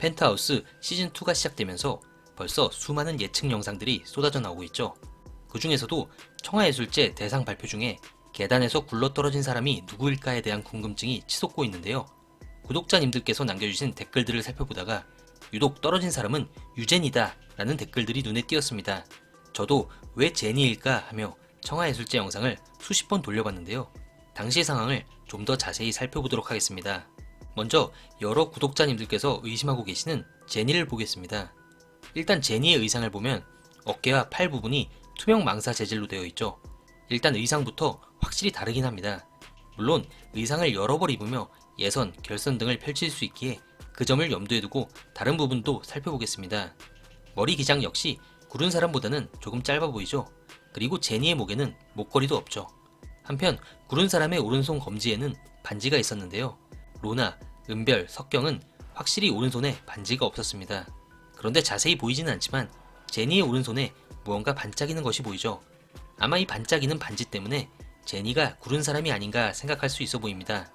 펜트하우스 시즌2가 시작되면서 벌써 수많은 예측 영상들이 쏟아져 나오고 있죠. 그 중에서도 청하예술제 대상 발표 중에 계단에서 굴러떨어진 사람이 누구일까에 대한 궁금증이 치솟고 있는데요. 구독자님들께서 남겨주신 댓글들을 살펴보다가 유독 떨어진 사람은 유제니다 라는 댓글들이 눈에 띄었습니다. 저도 왜 제니일까 하며 청하예술제 영상을 수십 번 돌려봤는데요. 당시 상황을 좀 더 자세히 살펴보도록 하겠습니다. 먼저 여러 구독자님들께서 의심하고 계시는 제니를 보겠습니다. 일단 제니의 의상을 보면 어깨와 팔 부분이 투명 망사 재질로 되어 있죠. 일단 의상부터 확실히 다르긴 합니다. 물론 의상을 여러 벌 입으며 예선, 결선 등을 펼칠 수 있기에 그 점을 염두에 두고 다른 부분도 살펴보겠습니다. 머리 기장 역시 구른 사람보다는 조금 짧아 보이죠. 그리고 제니의 목에는 목걸이도 없죠. 한편 구른 사람의 오른손 검지에는 반지가 있었는데요. 로나, 은별, 석경은 확실히 오른손에 반지가 없었습니다. 그런데 자세히 보이지는 않지만 제니의 오른손에 무언가 반짝이는 것이 보이죠. 아마 이 반짝이는 반지 때문에 제니가 구른 사람이 아닌가 생각할 수 있어 보입니다.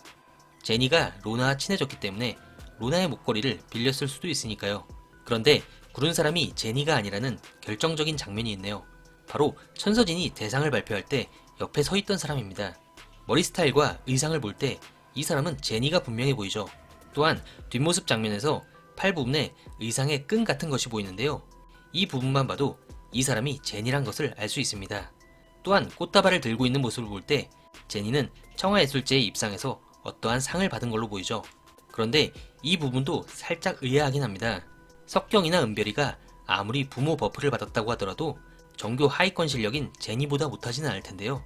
제니가 로나와 친해졌기 때문에 로나의 목걸이를 빌렸을 수도 있으니까요. 그런데 구른 사람이 제니가 아니라는 결정적인 장면이 있네요. 바로 천서진이 대상을 발표할 때 옆에 서 있던 사람입니다. 머리 스타일과 의상을 볼 때 이 사람은 제니가 분명해 보이죠. 또한 뒷모습 장면에서 팔 부분에 의상의 끈 같은 것이 보이는데요. 이 부분만 봐도 이 사람이 제니란 것을 알 수 있습니다. 또한 꽃다발을 들고 있는 모습을 볼 때 제니는 청하예술제의 입상에서 어떠한 상을 받은 걸로 보이죠. 그런데 이 부분도 살짝 의아하긴 합니다. 석경이나 은별이가 아무리 부모 버프를 받았다고 하더라도 정교 하위권 실력인 제니보다 못하지는 않을 텐데요.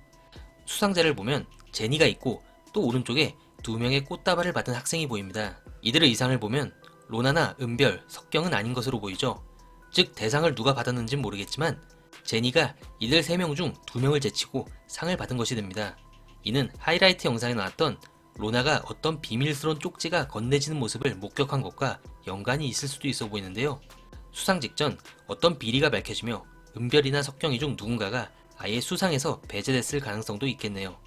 수상자를 보면 제니가 있고 또 오른쪽에 두 명의 꽃다발을 받은 학생이 보입니다. 이들의 의상을 보면 로나나 은별, 석경은 아닌 것으로 보이죠. 즉 대상을 누가 받았는지는 모르겠지만 제니가 이들 3명 중 2명을 제치고 상을 받은 것이 됩니다. 이는 하이라이트 영상에 나왔던 로나가 어떤 비밀스러운 쪽지가 건네지는 모습을 목격한 것과 연관이 있을 수도 있어 보이는데요. 수상 직전 어떤 비리가 밝혀지며 은별이나 석경이 중 누군가가 아예 수상에서 배제됐을 가능성도 있겠네요.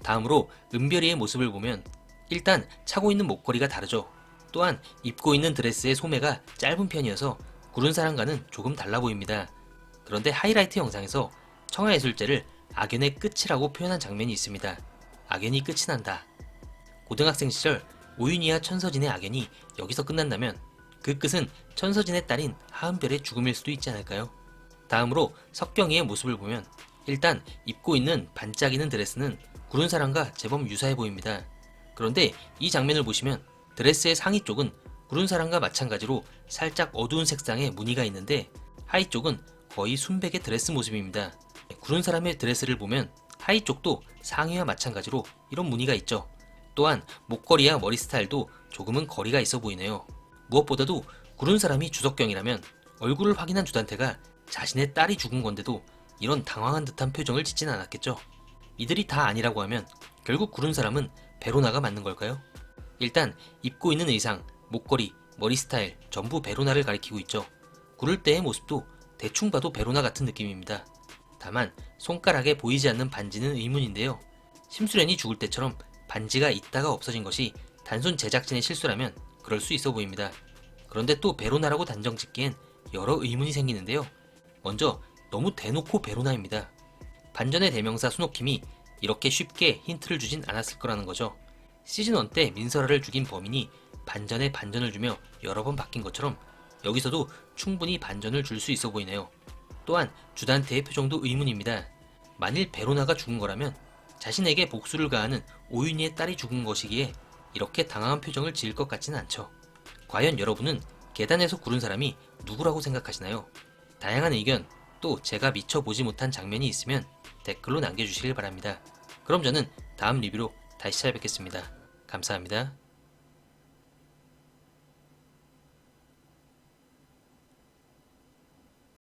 다음으로 은별이의 모습을 보면 일단 차고 있는 목걸이가 다르죠. 또한 입고 있는 드레스의 소매가 짧은 편이어서 구른 사람과는 조금 달라 보입니다. 그런데 하이라이트 영상에서 청하예술제를 악연의 끝이라고 표현한 장면이 있습니다. 악연이 끝이 난다. 고등학생 시절 오윤희와 천서진의 악연이 여기서 끝난다면 그 끝은 천서진의 딸인 하은별의 죽음일 수도 있지 않을까요? 다음으로 석경이의 모습을 보면 일단 입고 있는 반짝이는 드레스는 구른 사람과 제법 유사해 보입니다. 그런데 이 장면을 보시면 드레스의 상의 쪽은 구른 사람과 마찬가지로 살짝 어두운 색상의 무늬가 있는데 하의 쪽은 거의 순백의 드레스 모습입니다. 구른 사람의 드레스를 보면 하의 쪽도 상의와 마찬가지로 이런 무늬가 있죠. 또한 목걸이와 머리 스타일도 조금은 거리가 있어 보이네요. 무엇보다도 구른 사람이 주석경이라면 얼굴을 확인한 주단태가 자신의 딸이 죽은 건데도 이런 당황한 듯한 표정을 짓진 않았겠죠. 이들이 다 아니라고 하면 결국 구른 사람은 베로나가 맞는 걸까요? 일단 입고 있는 의상, 목걸이, 머리 스타일 전부 베로나를 가리키고 있죠. 구를 때의 모습도 대충 봐도 베로나 같은 느낌입니다. 다만 손가락에 보이지 않는 반지는 의문인데요. 심수련이 죽을 때처럼 반지가 있다가 없어진 것이 단순 제작진의 실수라면 그럴 수 있어 보입니다. 그런데 또 베로나라고 단정 짓기엔 여러 의문이 생기는데요. 먼저 너무 대놓고 베로나입니다. 반전의 대명사 순옥힘이 이렇게 쉽게 힌트를 주진 않았을 거라는 거죠. 시즌1 때 민설아를 죽인 범인이 반전에 반전을 주며 여러 번 바뀐 것처럼 여기서도 충분히 반전을 줄 수 있어 보이네요. 또한 주단태의 표정도 의문입니다. 만일 베로나가 죽은 거라면 자신에게 복수를 가하는 오윤희의 딸이 죽은 것이기에 이렇게 당황한 표정을 지을 것 같지는 않죠. 과연 여러분은 계단에서 구른 사람이 누구라고 생각하시나요? 다양한 의견, 또 제가 미처 보지 못한 장면이 있으면 댓글로 남겨주시길 바랍니다. 그럼 저는 다음 리뷰로 다시 찾아뵙겠습니다. 감사합니다.